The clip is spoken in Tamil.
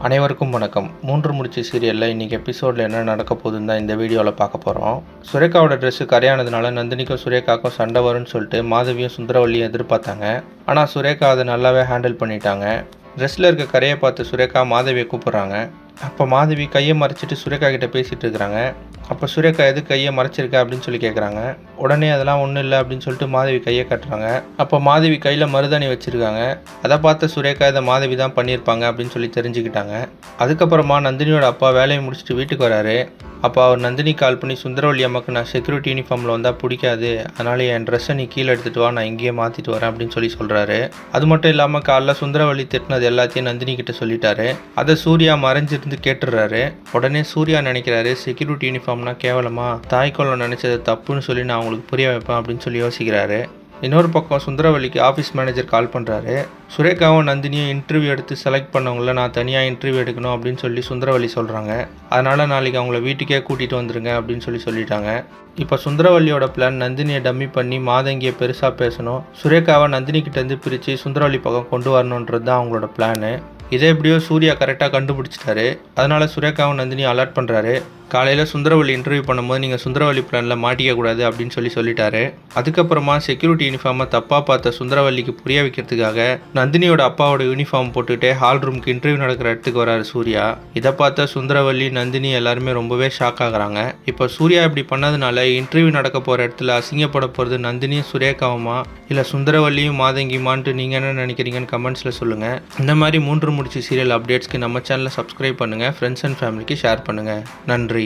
அனைவருக்கும் வணக்கம். 3 முடிச்சு சீரியலில் இன்றைக்கி எபிசோடில் என்ன நடக்க போகுதுன்னு தான் இந்த வீடியோவில் பார்க்க போகிறோம். சுரேகாவோட ட்ரெஸ்ஸு கரையானதுனால நந்தினிக்கும் சுரேகாவுக்கும் சண்டை வரும்னு சொல்லிட்டு மாதவியும் சுந்தரவல்லியும் எதிர்பார்த்தாங்க. ஆனால் சுரேகா அதை நல்லாவே ஹேண்டில் பண்ணிட்டாங்க. ட்ரெஸ்ஸில் இருக்க கரையை பார்த்து சுரேகா மாதவியை கூப்பிட்றாங்க. அப்போ மாதவி கையை மறைச்சிட்டு சுரேகா கிட்டே பேசிகிட்டு இருக்கிறாங்க. அப்போ சுரேகா எது கையை மறைச்சிருக்க அப்படின்னு சொல்லி கேட்குறாங்க. உடனே அதெல்லாம் ஒன்றும் இல்லை அப்படின்னு சொல்லிட்டு மாதவி கையை கட்டுறாங்க. அப்போ மாதவி கையில் மருதாணி வச்சுருக்காங்க. அதை பார்த்து சுரேகா இதை மாதவி தான் பண்ணியிருப்பாங்க அப்படின்னு சொல்லி தெரிஞ்சுக்கிட்டாங்க. அதுக்கப்புறமா நந்தினியோட அப்பா வேலையை முடிச்சுட்டு வீட்டுக்கு வராரு. அப்போ அவர் நந்தினி கால் பண்ணி சுந்தரவல்லி அம்மாவுக்கு நான் செக்யூரிட்டி யூனிஃபார்மில் வந்தால் பிடிக்காது, அதனால் என் ட்ரெஸ்ஸை நீ கீழே எடுத்துகிட்டு வா, நான் இங்கேயே மாற்றிட்டு வரேன் அப்படின்னு சொல்கிறாரு. அது மட்டும் இல்லாமல் காலைல சுந்தரவல்லி திட்டினது எல்லாத்தையும் நந்தினி கிட்ட சொல்லிட்டாரு. அதை சூர்யா மறைஞ்சிருந்து கேட்டுடுறாரு. உடனே சூர்யா நினைக்கிறாரு, செக்யூரிட்டி யூனிஃபார்ம்னா கேவலமா, தாய்க்கொள்ளம் நினச்சது தப்புன்னு சொல்லி நான் அவங்களுக்கு புரிய வைப்பேன் அப்படின்னு சொல்லி யோசிக்கிறாரு. இன்னொரு பக்கம் சுந்தரவல்லிக்கு ஆஃபீஸ் மேனேஜர் கால் பண்ணுறாரு. சுரேகாவும் நந்தினியும் இன்டர்வியூ எடுத்து செலக்ட் பண்ணவங்கள நான் தனியாக இன்டர்வியூ எடுக்கணும் அப்படின்னு சொல்லி சுந்தரவல்லி சொல்கிறாங்க. அதனால் நாளைக்கு அவங்கள வீட்டுக்கே கூட்டிகிட்டு வந்துடுங்க அப்படின்னு சொல்லிட்டாங்க. இப்போ சுந்தரவல்லியோட பிளான் நந்தினியை டம்மி பண்ணி மாதங்கியை பெருசாக பேசணும், சுரேகாவை நந்தினிக்கிட்டேருந்து பிரித்து சுந்தரவல்லி பக்கம் கொண்டு வரணுன்றது தான் அவங்களோட பிளானு. இதை எப்படியோ சூர்யா கரெக்டாக கண்டுபிடிச்சிட்டாரு. அதனால் சுரேகாவும் நந்தினியை அலர்ட் பண்ணுறாரு. காலையில் சுந்தரவல்லி இன்டர்வியூ பண்ணும்போது நீங்கள் சுந்தரவல்லி பிளானில் மாட்டிக்கக்கூடாது அப்படின்னு சொல்லிட்டாரு. அதுக்கப்புறமா செக்யூரிட்டி யூனிஃபார்மை தப்பாக பார்த்த சுந்தரவல்லிக்கு புரிய வைக்கிறதுக்காக நந்தினியோட அப்பாவோட யூனிஃபார்ம் போட்டுக்கிட்டே ஹால் ரூமுக்கு இன்டர்வியூ நடக்கிற இடத்துக்கு வராரு சூர்யா. இதை பார்த்த சுந்தரவல்லி நந்தினி எல்லாருமே ரொம்பவே ஷாக் ஆகுறாங்க. இப்போ சூர்யா இப்படி பண்ணதுனால இன்டர்வியூ நடக்க போகிற இடத்துல அசிங்கப்பட போகிறது நந்தினியும் சுரேகாவுமா இல்லை சுந்தரவல்லியும் மாதங்கியுமான்ட்டு நீங்கள் என்ன நினைக்கிறீங்கன்னு கமெண்ட்ஸில் சொல்லுங்கள். இந்த மாதிரி 3 முடிச்சு சீரியல் அப்டேட்ஸ்க்கு நம்ம சேனலை சப்ஸ்கிரைப் பண்ணுங்கள், ஃப்ரெண்ட்ஸ் அண்ட் ஃபேமிலிக்கு ஷேர் பண்ணுங்கள். நன்றி.